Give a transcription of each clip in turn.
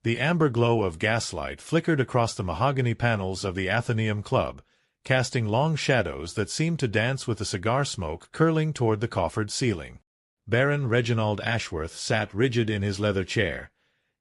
The amber glow of gaslight flickered across the mahogany panels of the Athenaeum Club, casting long shadows that seemed to dance with the cigar smoke curling toward the coffered ceiling. Baron Reginald Ashworth sat rigid in his leather chair,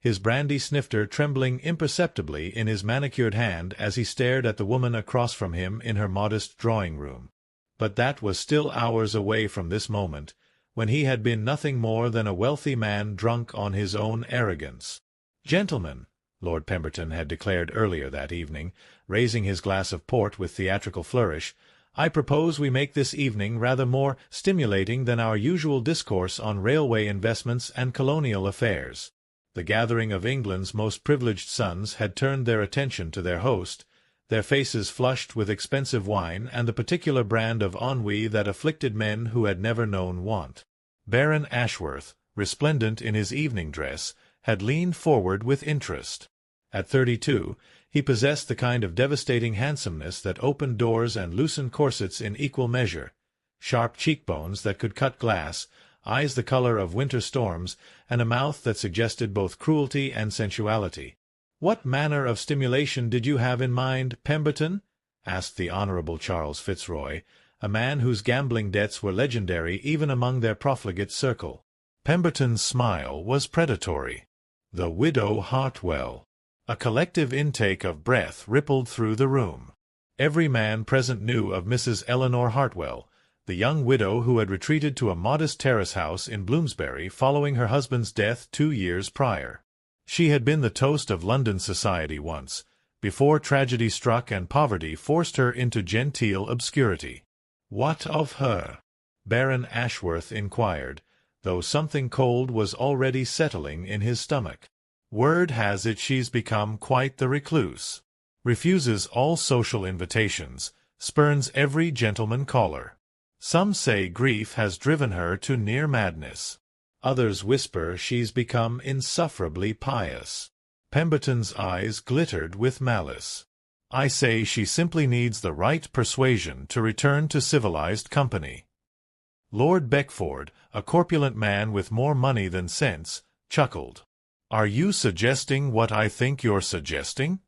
his brandy snifter trembling imperceptibly in his manicured hand as he stared at the woman across from him in her modest drawing-room. But that was still hours away from this moment, when he had been nothing more than a wealthy man drunk on his own arrogance. "Gentlemen," Lord Pemberton had declared earlier that evening, raising his glass of port with theatrical flourish, "I propose we make this evening rather more stimulating than our usual discourse on railway investments and colonial affairs." The gathering of England's most privileged sons had turned their attention to their host, their faces flushed with expensive wine and the particular brand of ennui that afflicted men who had never known want. Baron Ashworth, resplendent in his evening dress, had leaned forward with interest. At 32, he possessed the kind of devastating handsomeness that opened doors and loosened corsets in equal measure, sharp cheekbones that could cut glass, eyes the color of winter storms, and a mouth that suggested both cruelty and sensuality. "What manner of stimulation did you have in mind, Pemberton?" asked the Honorable Charles Fitzroy, a man whose gambling debts were legendary even among their profligate circle. Pemberton's smile was predatory. The widow Hartwell. A collective intake of breath rippled through the room. Every man present knew of Mrs. Eleanor Hartwell, the young widow who had retreated to a modest terrace house in Bloomsbury following her husband's death 2 years prior. She had been the toast of London society once, before tragedy struck and poverty forced her into genteel obscurity. "What of her?" Baron Ashworth inquired, though something cold was already settling in his stomach. "Word has it she's become quite the recluse. Refuses all social invitations, spurns every gentleman caller. Some say grief has driven her to near madness. Others whisper she's become insufferably pious." Pemberton's eyes glittered with malice. "I say she simply needs the right persuasion to return to civilized company." Lord Beckford, a corpulent man with more money than sense, chuckled. "Are you suggesting what I think you're suggesting?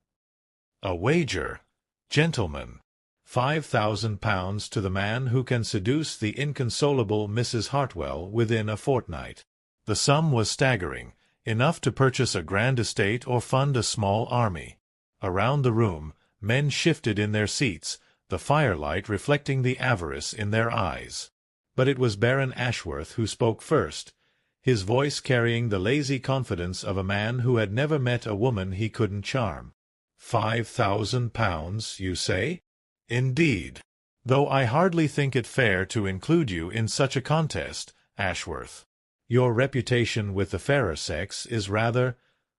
A wager, gentlemen. £5,000 to the man who can seduce the inconsolable Mrs. Hartwell within a fortnight." The sum was staggering, enough to purchase a grand estate or fund a small army. Around the room, men shifted in their seats, the firelight reflecting the avarice in their eyes. But it was Baron Ashworth who spoke first, his voice carrying the lazy confidence of a man who had never met a woman he couldn't charm. £5,000, you say? Indeed. Though I hardly think it fair to include you in such a contest, Ashworth. Your reputation with the fairer sex is rather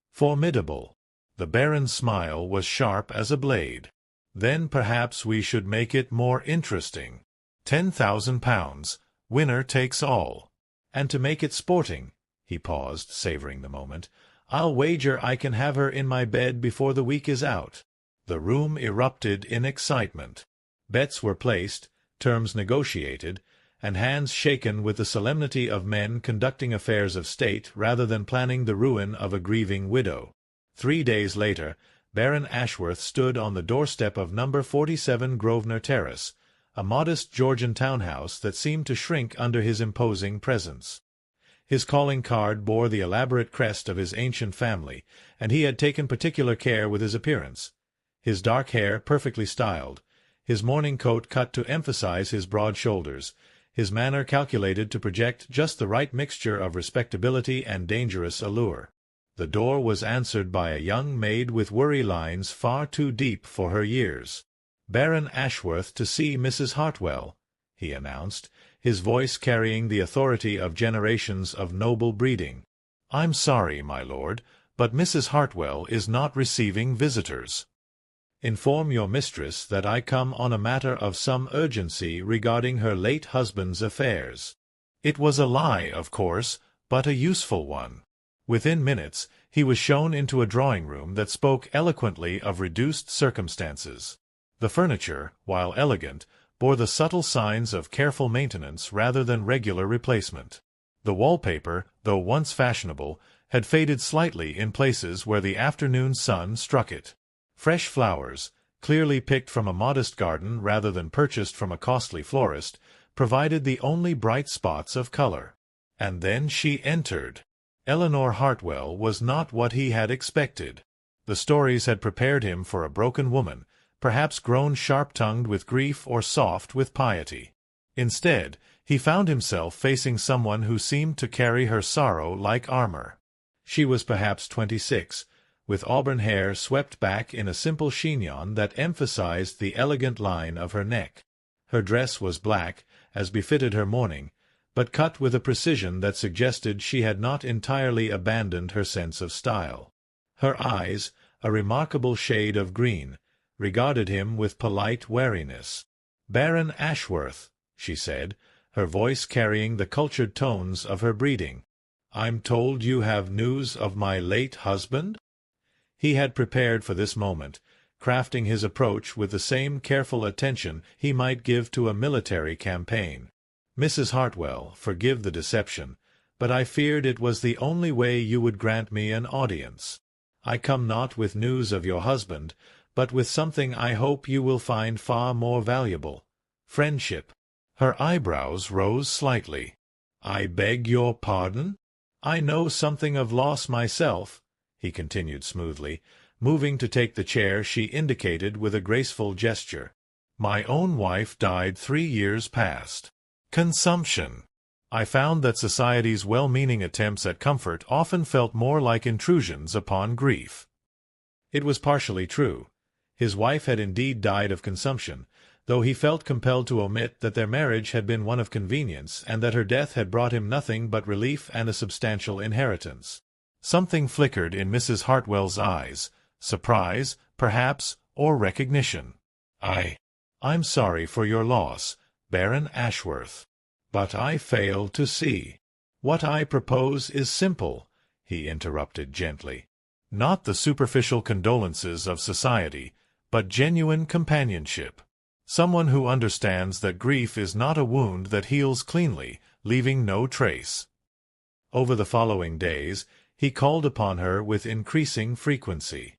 formidable. The Baron's smile was sharp as a blade. Then perhaps we should make it more interesting. £10,000, winner takes all. And to make it sporting, he paused, savoring the moment, I'll wager I can have her in my bed before the week is out. The room erupted in excitement. Bets were placed, terms negotiated, and hands shaken with the solemnity of men conducting affairs of state rather than planning the ruin of a grieving widow. 3 days later, Baron Ashworth stood on the doorstep of No. 47 Grosvenor Terrace, a modest Georgian townhouse that seemed to shrink under his imposing presence. His calling card bore the elaborate crest of his ancient family, and he had taken particular care with his appearance. His dark hair perfectly styled, his morning coat cut to emphasize his broad shoulders, his manner calculated to project just the right mixture of respectability and dangerous allure. The door was answered by a young maid with worry lines far too deep for her years. "Baron Ashworth to see Mrs. Hartwell," he announced, his voice carrying the authority of generations of noble breeding. "I'm sorry, my lord, but Mrs. Hartwell is not receiving visitors. Inform your mistress that I come on a matter of some urgency regarding her late husband's affairs." It was a lie, of course, but a useful one. Within minutes, he was shown into a drawing-room that spoke eloquently of reduced circumstances. The furniture, while elegant, bore the subtle signs of careful maintenance rather than regular replacement. The wallpaper, though once fashionable, had faded slightly in places where the afternoon sun struck it. Fresh flowers, clearly picked from a modest garden rather than purchased from a costly florist, provided the only bright spots of color. And then she entered. Eleanor Hartwell was not what he had expected. The stories had prepared him for a broken woman, perhaps grown sharp-tongued with grief or soft with piety. Instead, he found himself facing someone who seemed to carry her sorrow like armor. She was perhaps 26, with auburn hair swept back in a simple chignon that emphasized the elegant line of her neck. Her dress was black, as befitted her mourning, but cut with a precision that suggested she had not entirely abandoned her sense of style. Her eyes, a remarkable shade of green, regarded him with polite wariness. "Baron Ashworth," she said, her voice carrying the cultured tones of her breeding. "I'm told you have news of my late husband?" He had prepared for this moment, crafting his approach with the same careful attention he might give to a military campaign. "Mrs. Hartwell, forgive the deception, but I feared it was the only way you would grant me an audience. I come not with news of your husband, but with something I hope you will find far more valuable. Friendship." Her eyebrows rose slightly. "I beg your pardon? I know something of loss myself," he continued smoothly, moving to take the chair she indicated with a graceful gesture. "My own wife died 3 years past. Consumption. I found that society's well-meaning attempts at comfort often felt more like intrusions upon grief." It was partially true. His wife had indeed died of consumption, though he felt compelled to omit that their marriage had been one of convenience and that her death had brought him nothing but relief and a substantial inheritance. Something flickered in Mrs. Hartwell's eyes, surprise, perhaps, or recognition. I'm sorry for your loss, Baron Ashworth. But I fail to see. What I propose is simple," he interrupted gently. "Not the superficial condolences of society, but genuine companionship. Someone who understands that grief is not a wound that heals cleanly, leaving no trace." Over the following days, he called upon her with increasing frequency.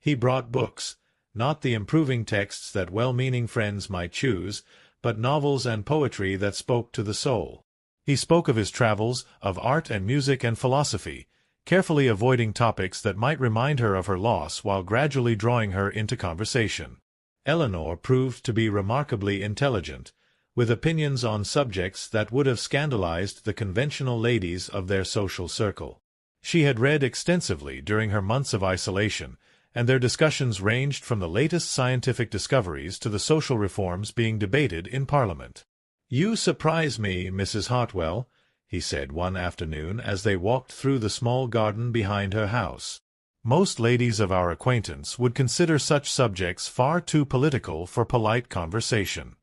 He brought books, not the improving texts that well-meaning friends might choose, but novels and poetry that spoke to the soul. He spoke of his travels, of art and music and philosophy, carefully avoiding topics that might remind her of her loss while gradually drawing her into conversation. Eleanor proved to be remarkably intelligent, with opinions on subjects that would have scandalized the conventional ladies of their social circle. She had read extensively during her months of isolation, and their discussions ranged from the latest scientific discoveries to the social reforms being debated in Parliament. "You surprise me, Mrs. Hartwell," he said one afternoon as they walked through the small garden behind her house. "Most ladies of our acquaintance would consider such subjects far too political for polite conversation."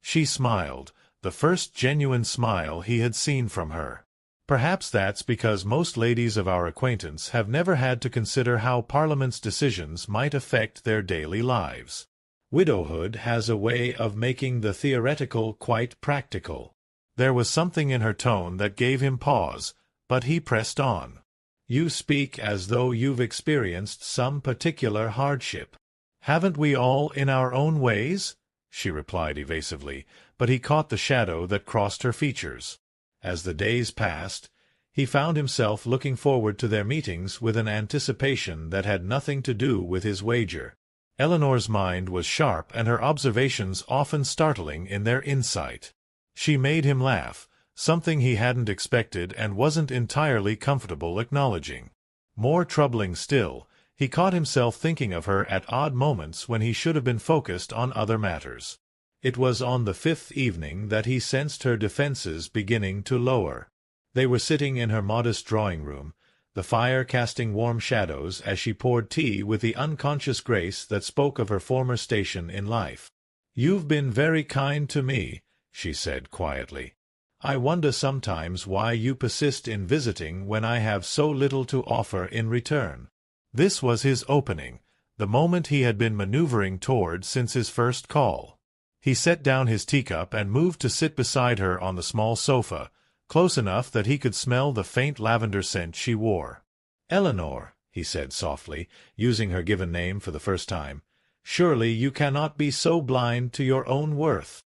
She smiled, the first genuine smile he had seen from her. "Perhaps that's because most ladies of our acquaintance have never had to consider how Parliament's decisions might affect their daily lives. Widowhood has a way of making the theoretical quite practical." There was something in her tone that gave him pause, but he pressed on. "You speak as though you've experienced some particular hardship." "Haven't we all in our own ways?" she replied evasively, but he caught the shadow that crossed her features. As the days passed, he found himself looking forward to their meetings with an anticipation that had nothing to do with his wager. Eleanor's mind was sharp and her observations often startling in their insight. She made him laugh, something he hadn't expected and wasn't entirely comfortable acknowledging. More troubling still, he caught himself thinking of her at odd moments when he should have been focused on other matters. It was on the 5th evening that he sensed her defenses beginning to lower. They were sitting in her modest drawing-room, the fire casting warm shadows as she poured tea with the unconscious grace that spoke of her former station in life. "You've been very kind to me," she said quietly. "I wonder sometimes why you persist in visiting when I have so little to offer in return." This was his opening, the moment he had been maneuvering toward since his first call. He set down his teacup and moved to sit beside her on the small sofa, close enough that he could smell the faint lavender scent she wore. "Eleanor," he said softly, using her given name for the first time, "surely you cannot be so blind to your own worth."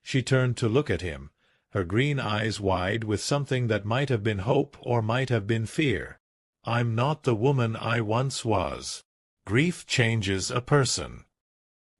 She turned to look at him, her green eyes wide with something that might have been hope or might have been fear. "I'm not the woman I once was. Grief changes a person."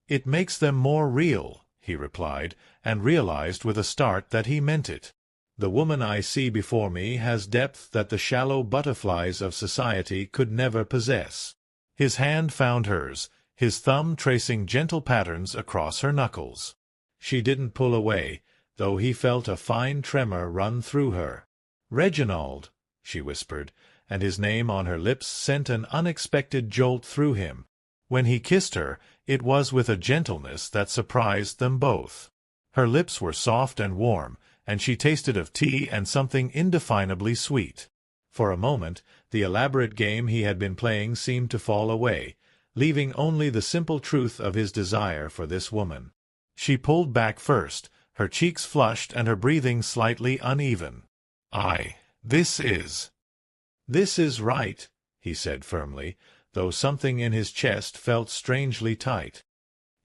"It makes them more real," he replied, and realized with a start that he meant it. "The woman I see before me has depth that the shallow butterflies of society could never possess." His hand found hers, his thumb tracing gentle patterns across her knuckles. She didn't pull away, though he felt a fine tremor run through her. "Reginald," she whispered, and his name on her lips sent an unexpected jolt through him. When he kissed her, it was with a gentleness that surprised them both. Her lips were soft and warm, and she tasted of tea and something indefinably sweet. For a moment, the elaborate game he had been playing seemed to fall away, leaving only the simple truth of his desire for this woman. She pulled back first, her cheeks flushed and her breathing slightly uneven. This is right," he said firmly, though something in his chest felt strangely tight.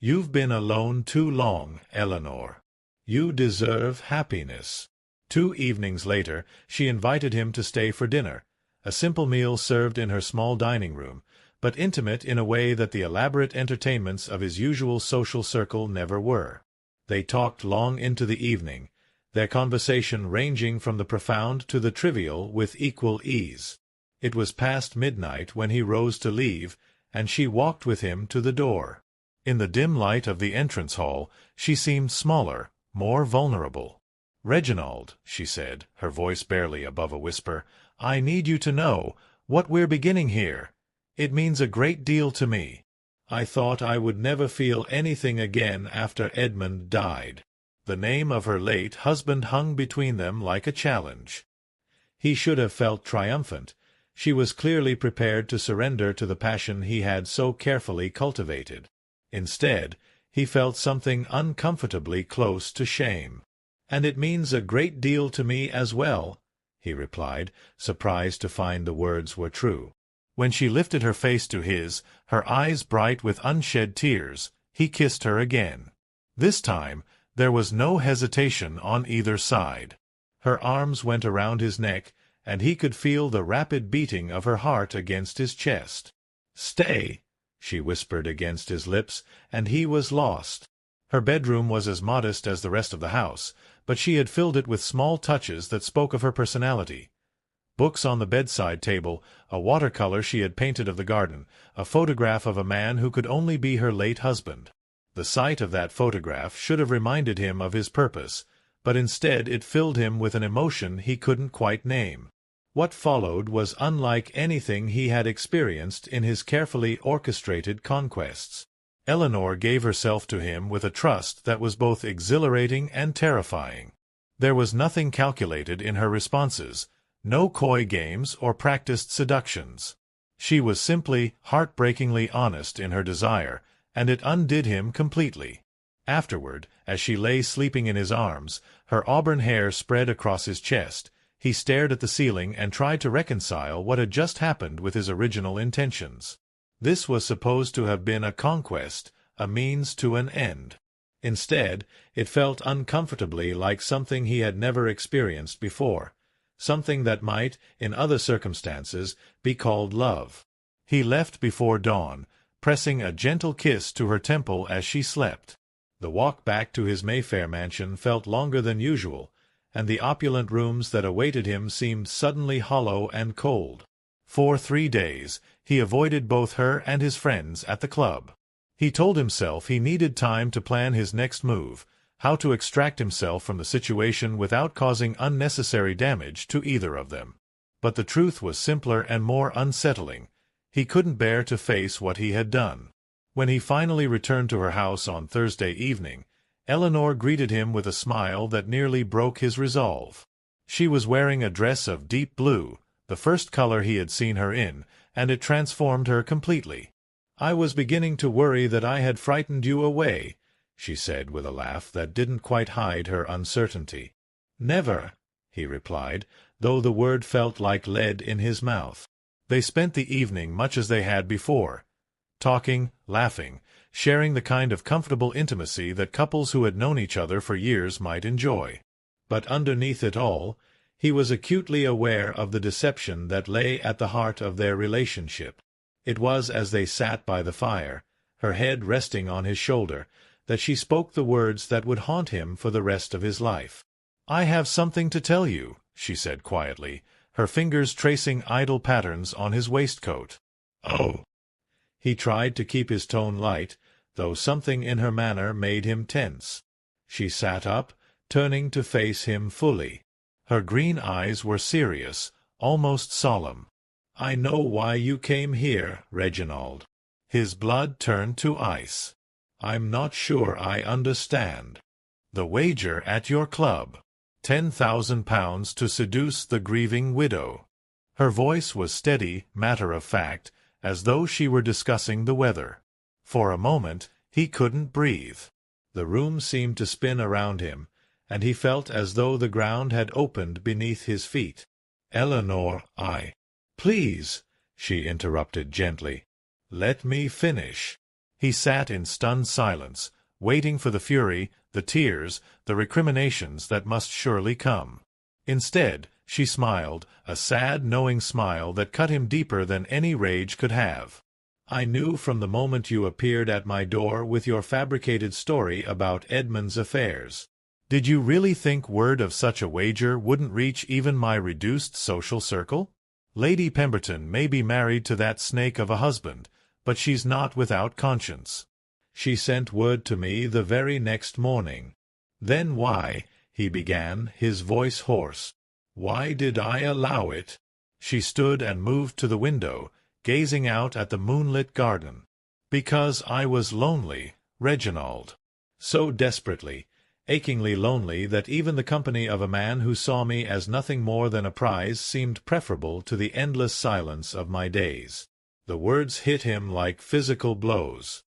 "You've been alone too long, Eleanor. You deserve happiness." 2 evenings later, she invited him to stay for dinner, a simple meal served in her small dining room, but intimate in a way that the elaborate entertainments of his usual social circle never were. They talked long into the evening, their conversation ranging from the profound to the trivial with equal ease. It was past midnight when he rose to leave, and she walked with him to the door. In the dim light of the entrance hall, she seemed smaller, more vulnerable. "Reginald," she said, her voice barely above a whisper, "I need you to know what we're beginning here. It means a great deal to me. I thought I would never feel anything again after Edmund died." The name of her late husband hung between them like a challenge. He should have felt triumphant. She was clearly prepared to surrender to the passion he had so carefully cultivated. Instead, he felt something uncomfortably close to shame. "And it means a great deal to me as well," he replied, surprised to find the words were true. When she lifted her face to his, her eyes bright with unshed tears, he kissed her again. This time, there was no hesitation on either side. Her arms went around his neck, and he could feel the rapid beating of her heart against his chest. "Stay," she whispered against his lips, and he was lost. Her bedroom was as modest as the rest of the house, but she had filled it with small touches that spoke of her personality. Books on the bedside table, a watercolor she had painted of the garden, a photograph of a man who could only be her late husband. The sight of that photograph should have reminded him of his purpose, but instead it filled him with an emotion he couldn't quite name. What followed was unlike anything he had experienced in his carefully orchestrated conquests. Eleanor gave herself to him with a trust that was both exhilarating and terrifying. There was nothing calculated in her responses, no coy games or practiced seductions. She was simply heartbreakingly honest in her desire, and it undid him completely. Afterward, as she lay sleeping in his arms, her auburn hair spread across his chest, he stared at the ceiling and tried to reconcile what had just happened with his original intentions. This was supposed to have been a conquest, a means to an end. Instead, it felt uncomfortably like something he had never experienced before, something that might, in other circumstances, be called love. He left before dawn, pressing a gentle kiss to her temple as she slept. The walk back to his Mayfair mansion felt longer than usual, and the opulent rooms that awaited him seemed suddenly hollow and cold. For 3 days, he avoided both her and his friends at the club. He told himself he needed time to plan his next move, how to extract himself from the situation without causing unnecessary damage to either of them. But the truth was simpler and more unsettling. He couldn't bear to face what he had done. When he finally returned to her house on Thursday evening, Eleanor greeted him with a smile that nearly broke his resolve. She was wearing a dress of deep blue, the first color he had seen her in, and it transformed her completely. "I was beginning to worry that I had frightened you away," she said with a laugh that didn't quite hide her uncertainty. "Never," he replied, though the word felt like lead in his mouth. They spent the evening much as they had before, talking, laughing, sharing the kind of comfortable intimacy that couples who had known each other for years might enjoy. But underneath it all, he was acutely aware of the deception that lay at the heart of their relationship. It was as they sat by the fire, her head resting on his shoulder, that she spoke the words that would haunt him for the rest of his life. "I have something to tell you," she said quietly, her fingers tracing idle patterns on his waistcoat. "Oh." He tried to keep his tone light, though something in her manner made him tense. She sat up, turning to face him fully. Her green eyes were serious, almost solemn. "I know why you came here, Reginald." His blood turned to ice. "I'm not sure I understand." "The wager at your club. £10,000 to seduce the grieving widow." Her voice was steady, matter-of-fact, as though she were discussing the weather. For a moment, he couldn't breathe. The room seemed to spin around him, and he felt as though the ground had opened beneath his feet. "Eleanor, Please," she interrupted gently. "Let me finish." He sat in stunned silence, waiting for the fury, the tears, the recriminations that must surely come. Instead, she smiled, a sad, knowing smile that cut him deeper than any rage could have. "I knew from the moment you appeared at my door with your fabricated story about Edmund's affairs. Did you really think word of such a wager wouldn't reach even my reduced social circle? Lady Pemberton may be married to that snake of a husband, but she's not without conscience. She sent word to me the very next morning." "Then why," he began, his voice hoarse, "why did I allow it?" She stood and moved to the window, gazing out at the moonlit garden. "Because I was lonely, Reginald. So desperately, achingly lonely that even the company of a man who saw me as nothing more than a prize seemed preferable to the endless silence of my days." The words hit him like physical blows.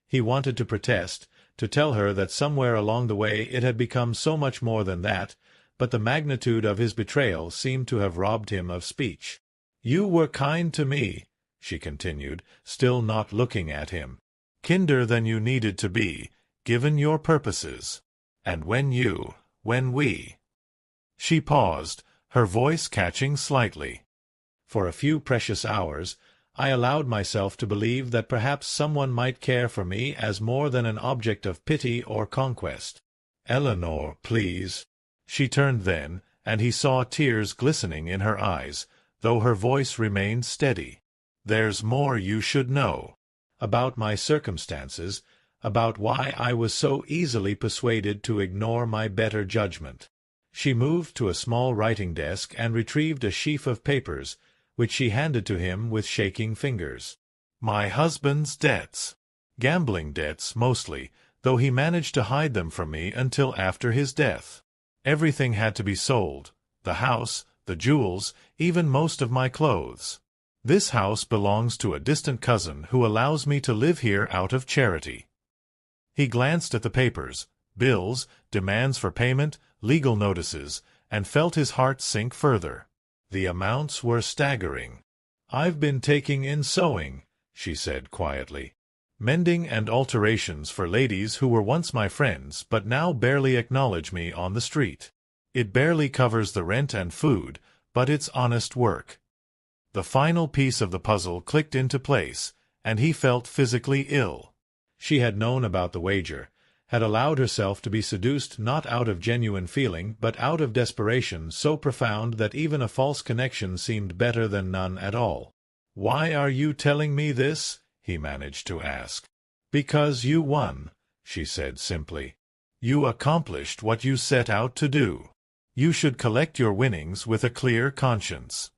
He wanted to protest, to tell her that somewhere along the way it had become so much more than that, but the magnitude of his betrayal seemed to have robbed him of speech. "You were kind to me," she continued, still not looking at him. "Kinder than you needed to be, given your purposes. And when we—" She paused, her voice catching slightly. "For a few precious hours, I allowed myself to believe that perhaps someone might care for me as more than an object of pity or conquest." "Eleanor, please." She turned then, and he saw tears glistening in her eyes, though her voice remained steady. "There's more you should know. About my circumstances, about why I was so easily persuaded to ignore my better judgment." She moved to a small writing desk and retrieved a sheaf of papers, which she handed to him with shaking fingers. "My husband's debts. Gambling debts, mostly, though he managed to hide them from me until after his death. Everything had to be sold, the house, the jewels, even most of my clothes. This house belongs to a distant cousin who allows me to live here out of charity." He glanced at the papers, bills, demands for payment, legal notices, and felt his heart sink further. The amounts were staggering. "I've been taking in sewing," she said quietly. "Mending and alterations for ladies who were once my friends but now barely acknowledge me on the street. It barely covers the rent and food, but it's honest work." The final piece of the puzzle clicked into place, and he felt physically ill. She had known about the wager, had allowed herself to be seduced not out of genuine feeling but out of desperation so profound that even a false connection seemed better than none at all. "Why are you telling me this?" he managed to ask. "Because you won," she said simply. "You accomplished what you set out to do. You should collect your winnings with a clear conscience."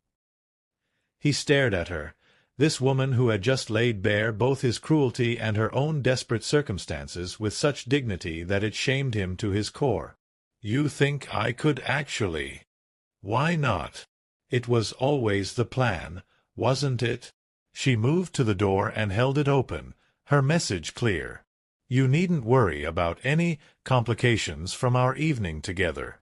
He stared at her, this woman who had just laid bare both his cruelty and her own desperate circumstances with such dignity that it shamed him to his core. "You think I could actually? Why not? It was always the plan, wasn't it?" She moved to the door and held it open, her message clear. "You needn't worry about any complications from our evening together.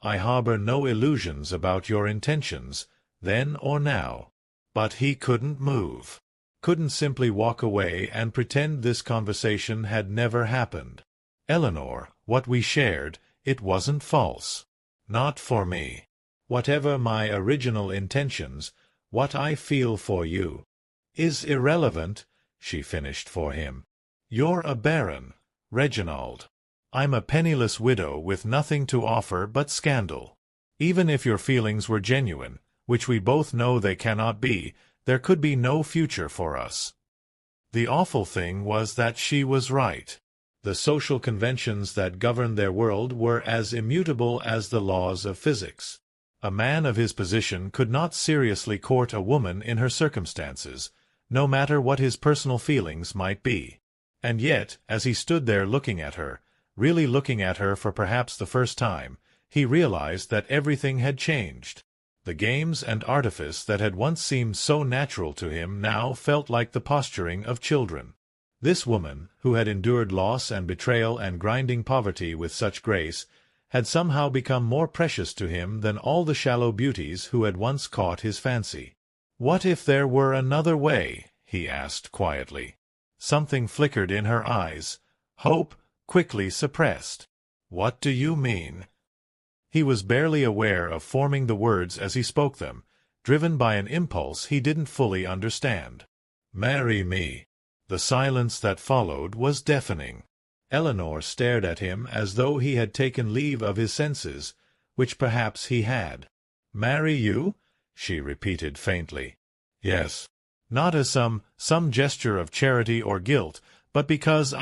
I harbor no illusions about your intentions, then or now. But he couldn't move. Couldn't simply walk away and pretend this conversation had never happened. Eleanor, what we shared, it wasn't false. Not for me. Whatever my original intentions, what I feel for you, is irrelevant, she finished for him. You're a baron, Reginald. I'm a penniless widow with nothing to offer but scandal. Even if your feelings were genuine, which we both know they cannot be, there could be no future for us. The awful thing was that she was right. The social conventions that governed their world were as immutable as the laws of physics. A man of his position could not seriously court a woman in her circumstances, no matter what his personal feelings might be. And yet, as he stood there looking at her, really looking at her for perhaps the first time, he realized that everything had changed. The games and artifice that had once seemed so natural to him now felt like the posturing of children. This woman, who had endured loss and betrayal and grinding poverty with such grace, had somehow become more precious to him than all the shallow beauties who had once caught his fancy. What if there were another way? He asked quietly. Something flickered in her eyes. Hope, quickly suppressed. What do you mean? He was barely aware of forming the words as he spoke them, driven by an impulse he didn't fully understand. Marry me. The silence that followed was deafening. Eleanor stared at him as though he had taken leave of his senses, which perhaps he had. Marry you? She repeated faintly. Yes. Not as some gesture of charity or guilt, but because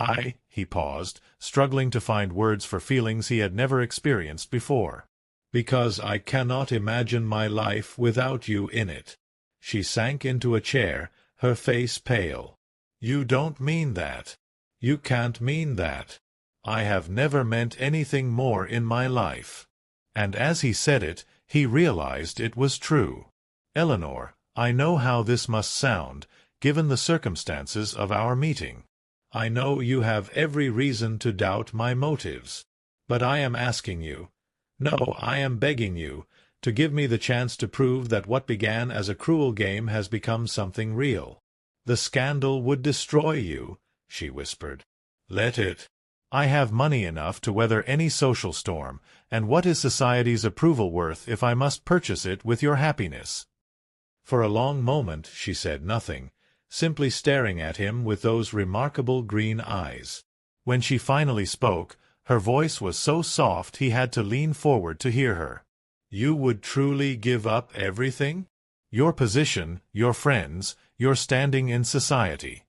he paused, struggling to find words for feelings he had never experienced before. Because I cannot imagine my life without you in it. She sank into a chair, her face pale. You don't mean that. You can't mean that. I have never meant anything more in my life. And as he said it, he realized it was true. Eleanor, I know how this must sound, given the circumstances of our meeting. I know you have every reason to doubt my motives. But I am asking you, no, I am begging you, to give me the chance to prove that what began as a cruel game has become something real. The scandal would destroy you, she whispered. Let it. I have money enough to weather any social storm, and what is society's approval worth if I must purchase it with your happiness? For a long moment she said nothing, simply staring at him with those remarkable green eyes. When she finally spoke, her voice was so soft he had to lean forward to hear her. You would truly give up everything? Your position, your friends, your standing in society.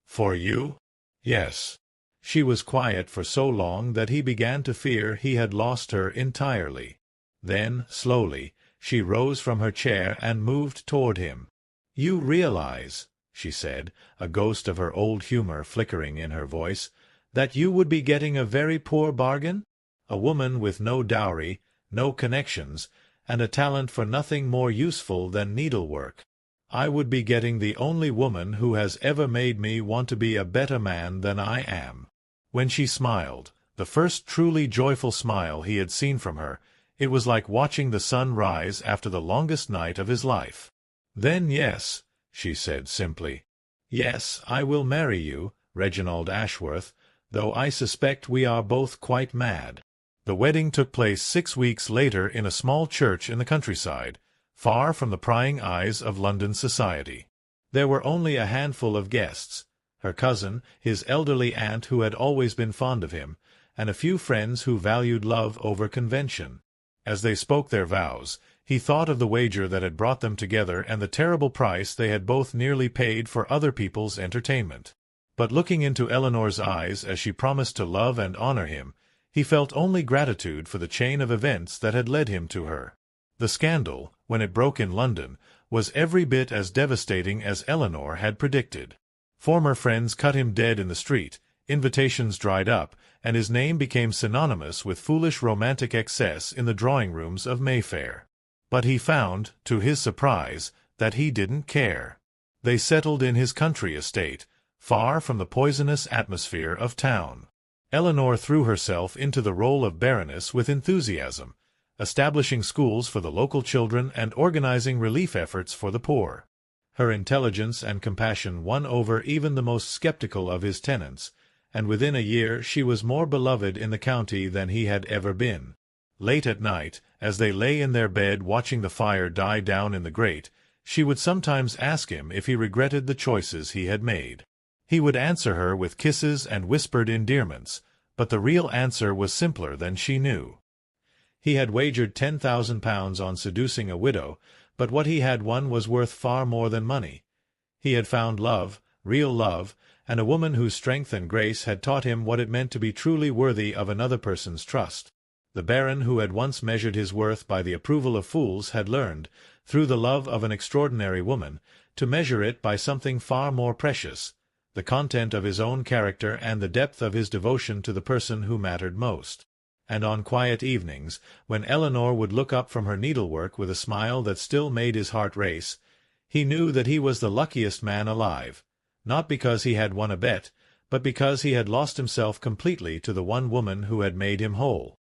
For you? Yes. She was quiet for so long that he began to fear he had lost her entirely. Then, slowly, she rose from her chair and moved toward him. You realize, she said, a ghost of her old humor flickering in her voice, that you would be getting a very poor bargain? A woman with no dowry, no connections, and a talent for nothing more useful than needlework. I would be getting the only woman who has ever made me want to be a better man than I am. When she smiled, the first truly joyful smile he had seen from her, it was like watching the sun rise after the longest night of his life. Then yes, she said simply. Yes, I will marry you, Reginald Ashworth, though I suspect we are both quite mad. The wedding took place 6 weeks later in a small church in the countryside, far from the prying eyes of London society. There were only a handful of guests, her cousin, his elderly aunt who had always been fond of him, and a few friends who valued love over convention. As they spoke their vows, he thought of the wager that had brought them together and the terrible price they had both nearly paid for other people's entertainment. But looking into Eleanor's eyes as she promised to love and honor him, he felt only gratitude for the chain of events that had led him to her. The scandal, when it broke in London, was every bit as devastating as Eleanor had predicted. Former friends cut him dead in the street, invitations dried up, and his name became synonymous with foolish romantic excess in the drawing-rooms of Mayfair. But he found, to his surprise, that he didn't care. They settled in his country estate, far from the poisonous atmosphere of town. Eleanor threw herself into the role of Baroness with enthusiasm, establishing schools for the local children and organizing relief efforts for the poor. Her intelligence and compassion won over even the most skeptical of his tenants, and within a year she was more beloved in the county than he had ever been. Late at night, as they lay in their bed watching the fire die down in the grate, she would sometimes ask him if he regretted the choices he had made. He would answer her with kisses and whispered endearments, but the real answer was simpler than she knew. He had wagered £10,000 on seducing a widow, but what he had won was worth far more than money. He had found love, real love, and a woman whose strength and grace had taught him what it meant to be truly worthy of another person's trust. The Baron, who had once measured his worth by the approval of fools, had learned, through the love of an extraordinary woman, to measure it by something far more precious, the content of his own character and the depth of his devotion to the person who mattered most. And on quiet evenings, when Eleanor would look up from her needlework with a smile that still made his heart race, he knew that he was the luckiest man alive, not because he had won a bet, but because he had lost himself completely to the one woman who had made him whole.